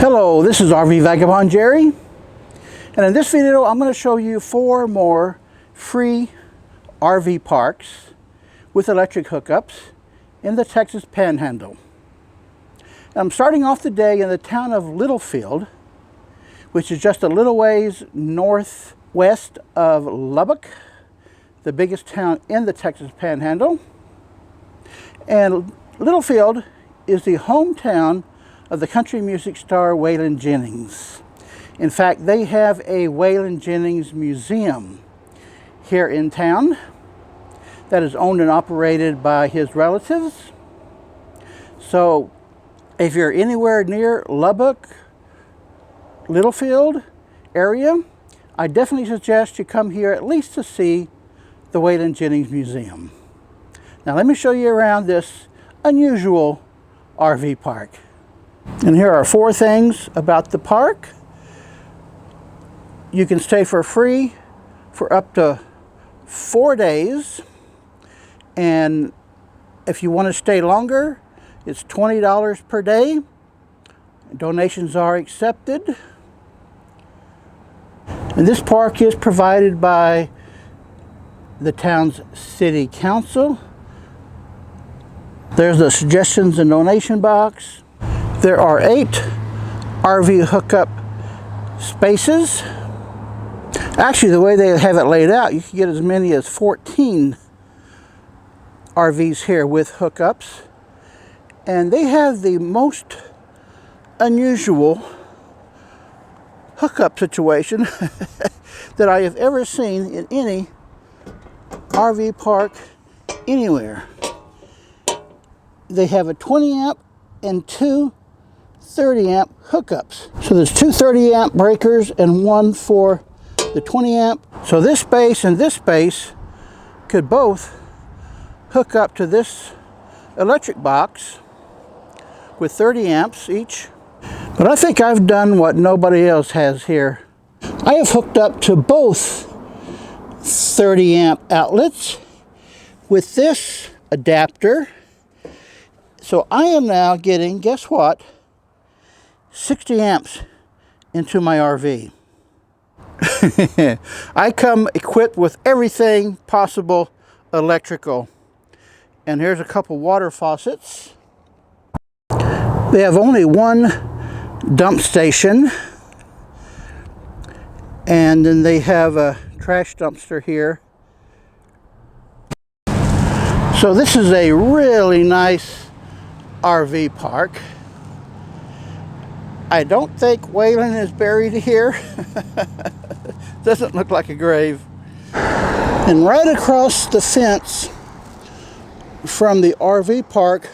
Hello, this is RV Vagabond Jerry, and in this video I'm going to show you 4 more free RV parks with electric hookups in the Texas Panhandle. I'm starting off the day in the town of Littlefield, which is just a little ways northwest of Lubbock, the biggest town in the Texas Panhandle. And Littlefield is the hometown of the country music star Waylon Jennings. In fact, they have a Waylon Jennings museum here in town that is owned and operated by his relatives. So if you're anywhere near Lubbock, Littlefield area, I definitely suggest you come here at least to see the Waylon Jennings Museum. Now let me show you around this unusual RV park. And here are 4 things about the park. You can stay for free for up to 4 days. And if you want to stay longer, it's $20 per day. Donations are accepted. And this park is provided by the town's city council. There's the suggestions and donation box. There are 8 RV hookup spaces. Actually, the way they have it laid out, you can get as many as 14 RVs here with hookups. And they have the most unusual hookup situation that I have ever seen in any RV park anywhere. They have a 20 amp and 2 30 amp hookups. So there's 2 30 amp breakers and 1 for the 20 amp. So this space and this space could both hook up to this electric box with 30 amps each. But I think I've done what nobody else has here. I have hooked up to both 30 amp outlets with this adapter. So I am now getting, guess what, 60 amps into my RV. I come equipped with everything possible electrical. And here's a couple water faucets. They have only 1 dump station. And then they have a trash dumpster here. So this is a really nice RV park. I don't think Waylon is buried here. Doesn't look like a grave. And right across the fence from the RV park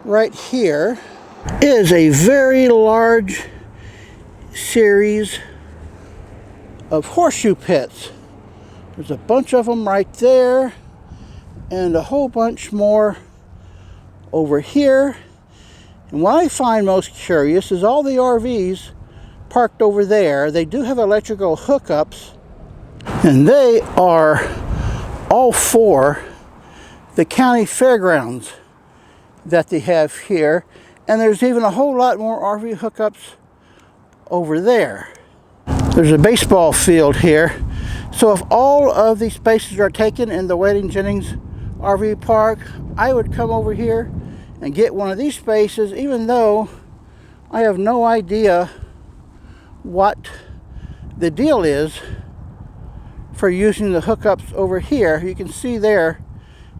right here is a very large series of horseshoe pits. There's a bunch of them right there and a whole bunch more over here. And what I find most curious is all the RVs parked over there. They do have electrical hookups, and they are all for the county fairgrounds that they have here. And there's even a whole lot more RV hookups over there. There's a baseball field here. So if all of these spaces are taken in the Waylon Jennings RV park, I would come over here and get one of these spaces, even though I have no idea what the deal is for using the hookups over here. You can see there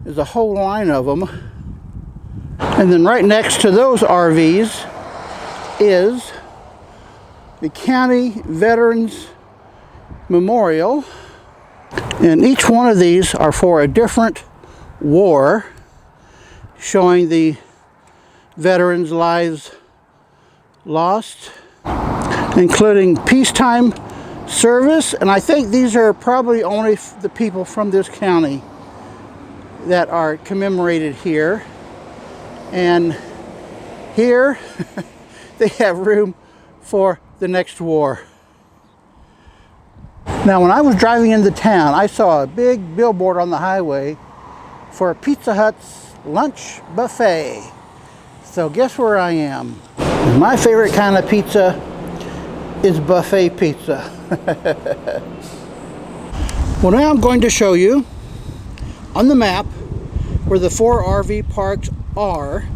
is a whole line of them. And then right next to those RVs is the County Veterans Memorial. And each one of these are for a different war, showing the veterans' lives lost, including peacetime service. And I think these are probably only the people from this county that are commemorated here. And here they have room for the next war. Now, when I was driving into town, I saw a big billboard on the highway for Pizza Hut's lunch buffet. So guess where I am? My favorite kind of pizza is buffet pizza. Well, now I'm going to show you on the map where the 4 RV parks are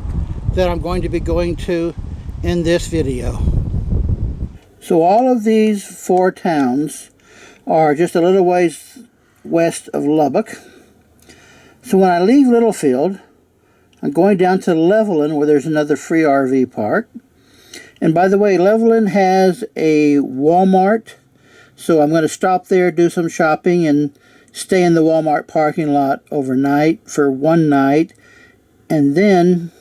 that I'm going to be going to in this video. So all of these 4 towns are just a little ways west of Lubbock. So when I leave Littlefield, I'm going down to Levelland, where there's another free RV park. And by the way, Levelland has a Walmart, so I'm going to stop there, do some shopping, and stay in the Walmart parking lot overnight for one night. And then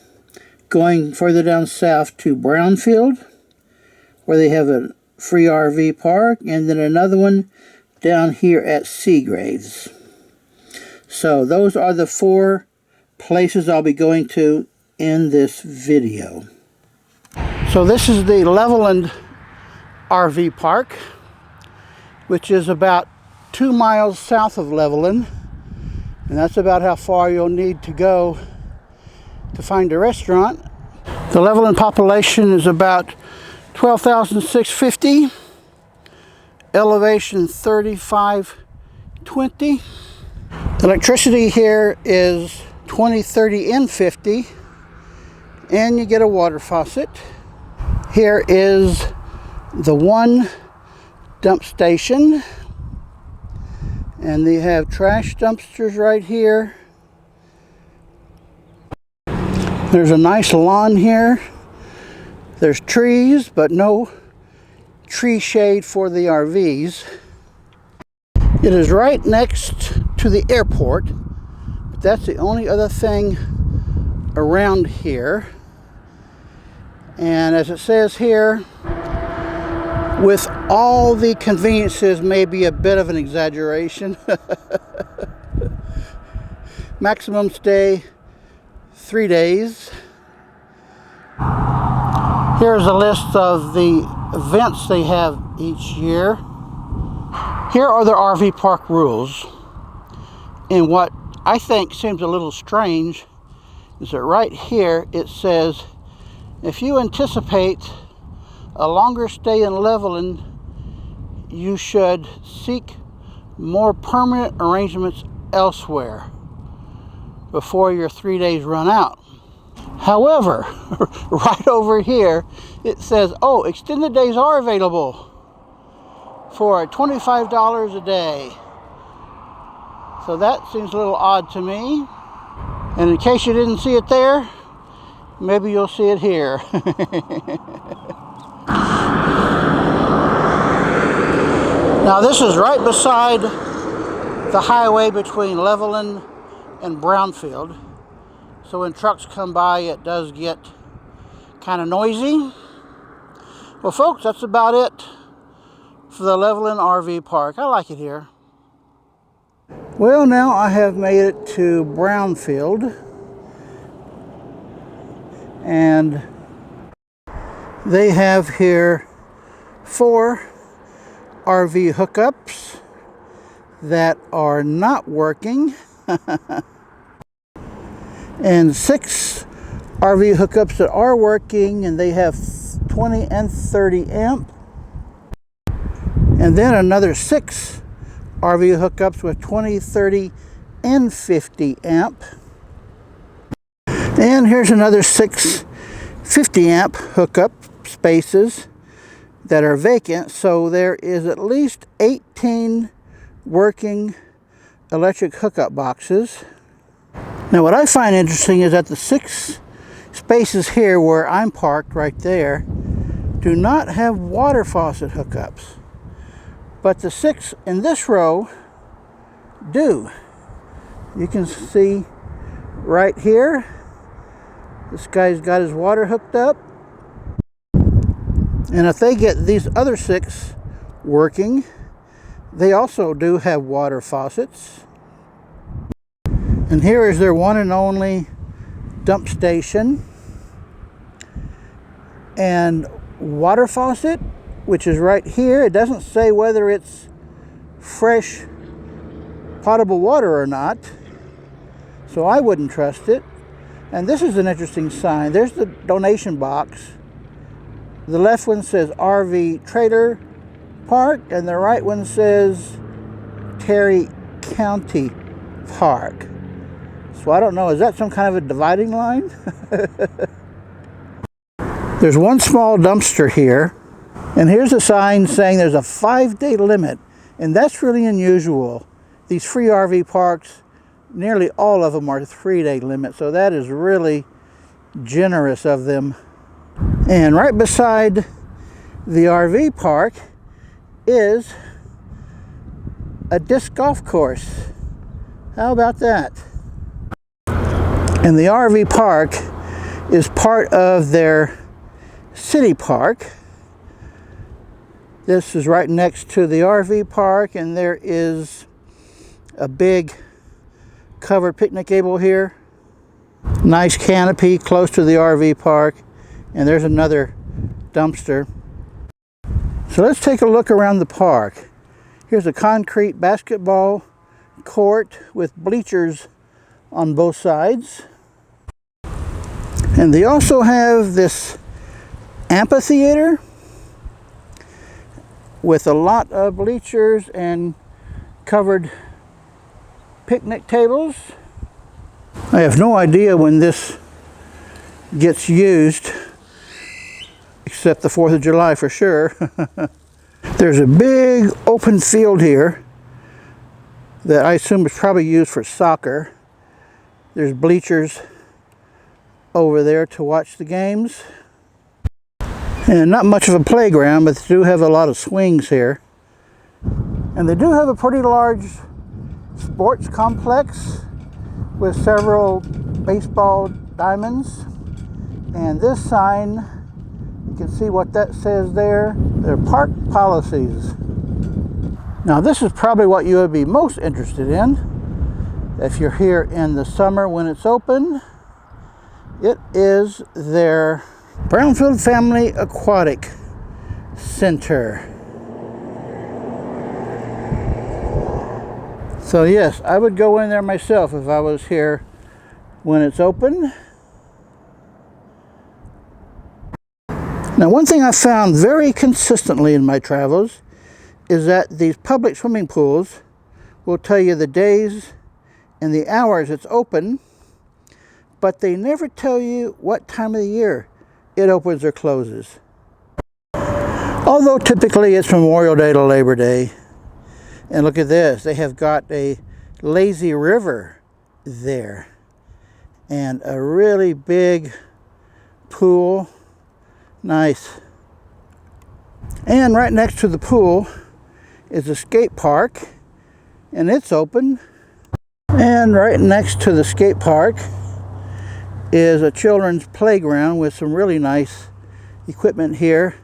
going further down south to Brownfield, where they have a free RV park, and then another one down here at Seagraves. So those are the 4 places I'll be going to in this video. So this is the Levelland RV Park, which is about 2 miles south of Levelland, and that's about how far you'll need to go to find a restaurant. The Levelland population is about 12,650, elevation 3520. Electricity here is 20, 30, and 50, and you get a water faucet. Here is the one dump station, and they have trash dumpsters right here. There's a nice lawn here. There's trees, but no tree shade for the RVs. It is right next to the airport, but that's the only other thing around here. And as it says here, with all the conveniences, may be a bit of an exaggeration. Maximum stay 3 days. Here's a list of the events they have each year. Here are the RV park rules. And what I think seems a little strange is that right here it says, if you anticipate a longer stay in Levelland, you should seek more permanent arrangements elsewhere before your 3 days run out. However, right over here, it says, oh, extended days are available for $25 a day. So that seems a little odd to me. And in case you didn't see it there, maybe you'll see it here. Now this is right beside the highway between Levelland and Brownfield. So when trucks come by, it does get kind of noisy. Well folks, that's about it for the Levelland RV Park. I like it here. Well, now I have made it to Brownfield, and they have here 4 RV hookups that are not working and 6 RV hookups that are working, and they have 20 and 30 amp, and then another 6 RV hookups with 20, 30, and 50 amp. And here's another 6 50 amp hookup spaces that are vacant. So there is at least 18 working electric hookup boxes. Now what I find interesting is that the 6 spaces here where I'm parked right there do not have water faucet hookups. But the 6 in this row do. You can see right here, this guy's got his water hooked up. And if they get these other 6 working, they also do have water faucets. And here is their one and only dump station and water faucet, which is right here. It doesn't say whether it's fresh potable water or not, so I wouldn't trust it. And this is an interesting sign. There's the donation box The left one says RV Trailer Park, and the right one says Terry County Park. So I don't know, is that some kind of a dividing line? There's one small dumpster here, and here's a sign saying there's a 5-day limit, and that's really unusual. These free RV parks, nearly all of them are 3-day limit, so that is really generous of them. And right beside the RV park is a disc golf course. How about that? And the RV park is part of their city park. This is right next to the RV park, and there is a big covered picnic table here. Nice canopy close to the RV park, and there's another dumpster. So let's take a look around the park. Here's a concrete basketball court with bleachers on both sides. And they also have this amphitheater with a lot of bleachers and covered picnic tables. I have no idea when this gets used, except the 4th of July for sure. There's a big open field here that I assume is probably used for soccer. There's bleachers over there to watch the games. And not much of a playground, but they do have a lot of swings here. And they do have a pretty large sports complex with several baseball diamonds. And this sign, you can see what that says there. They're park policies. Now this is probably what you would be most interested in if you're here in the summer when it's open. It is their Brownfield Family Aquatic Center. So yes, I would go in there myself if I was here when it's open. Now one thing I found very consistently in my travels is that these public swimming pools will tell you the days and the hours it's open, but they never tell you what time of the year it opens or closes. Although typically it's Memorial Day to Labor Day. And look at this, they have got a lazy river there and a really big pool. Nice. And right next to the pool is a skate park, and it's open. And right next to the skate park is a children's playground with some really nice equipment here.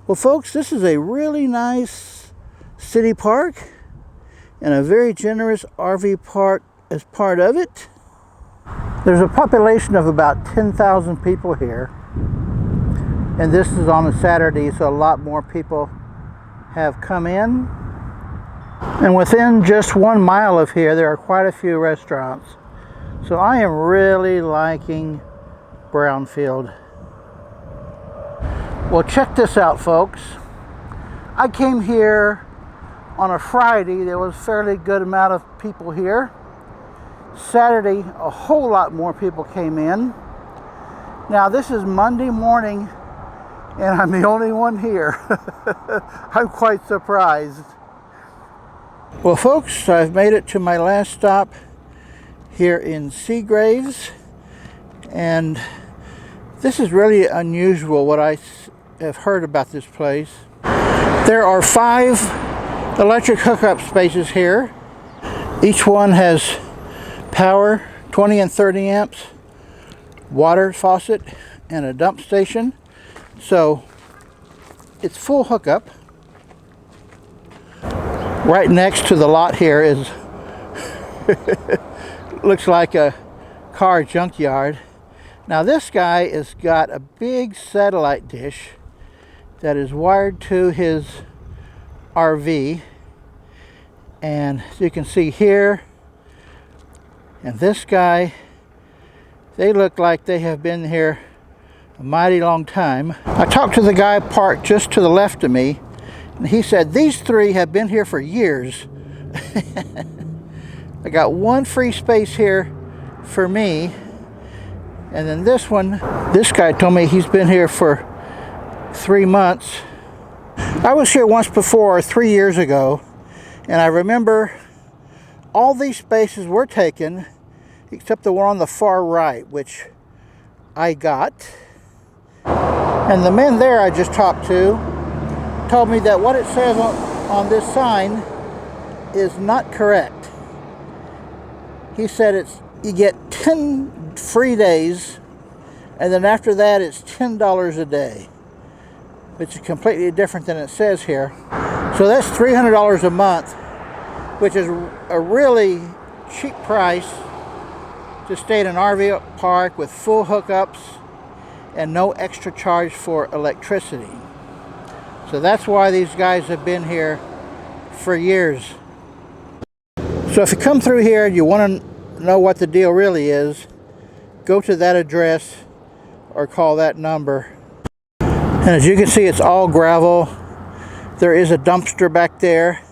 Well folks, this is a really nice city park and a very generous RV park as part of it. There's a population of about 10,000 people here, and this is on a Saturday, so a lot more people have come in. And within just 1 mile of here there are quite a few restaurants. So I am really liking Brownfield. Well, check this out folks. I came here on a Friday. There was a fairly good amount of people here. Saturday, a whole lot more people came in. Now this is Monday morning and I'm the only one here. I'm quite surprised. Well folks, I've made it to my last stop here in Seagraves, and this is really unusual what I have heard about this place. There are 5 electric hookup spaces here. Each one has power, 20 and 30 amps, water faucet, and a dump station. So it's full hookup. Right next to the lot here is looks like a car junkyard. Now this guy has got a big satellite dish that is wired to his RV, and as you can see here, and this guy, they look like they have been here a mighty long time. I talked to the guy parked just to the left of me, and he said these three have been here for years. I got one free space here for me, and then this one, this guy told me he's been here for 3 months. I was here once before, 3 years ago, and I remember all these spaces were taken except the one on the far right, which I got. And the man there I just talked to told me that what it says on this sign is not correct. He said you get 10 free days, and then after that it's $10 a day, which is completely different than it says here. So that's $300 a month, which is a really cheap price to stay in an RV park with full hookups and no extra charge for electricity. So that's why these guys have been here for years. So if you come through here and you want to know what the deal really is, go to that address or call that number. And as you can see, it's all gravel. There is a dumpster back there,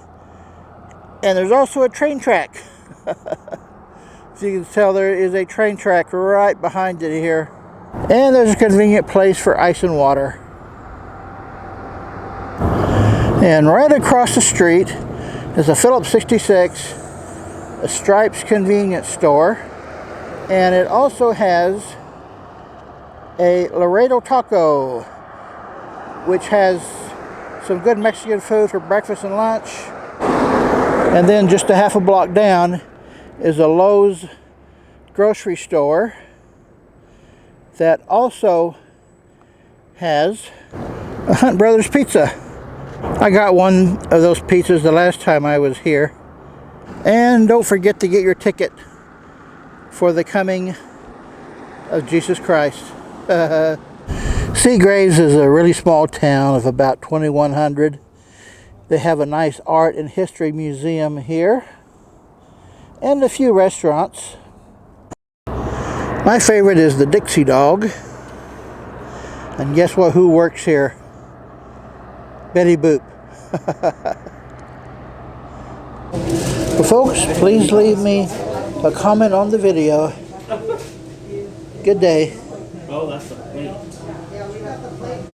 and there's also a train track. As you can tell, there is a train track right behind it here. And there's a convenient place for ice and water. And right across the street is a Phillips 66, a Stripes convenience store. And it also has a Laredo Taco, which has some good Mexican food for breakfast and lunch. And then just a half a block down is a Lowe's grocery store that also has a Hunt Brothers Pizza. I got one of those pizzas the last time I was here. And don't forget to get your ticket for the coming of Jesus Christ. Seagraves is a really small town of about 2,100. They have a nice art and history museum here, and a few restaurants. My favorite is the Dixie Dog. And guess what? Who works here? Betty Boop. Well, folks, please leave me a comment on the video. Good day. Oh, that's the plate.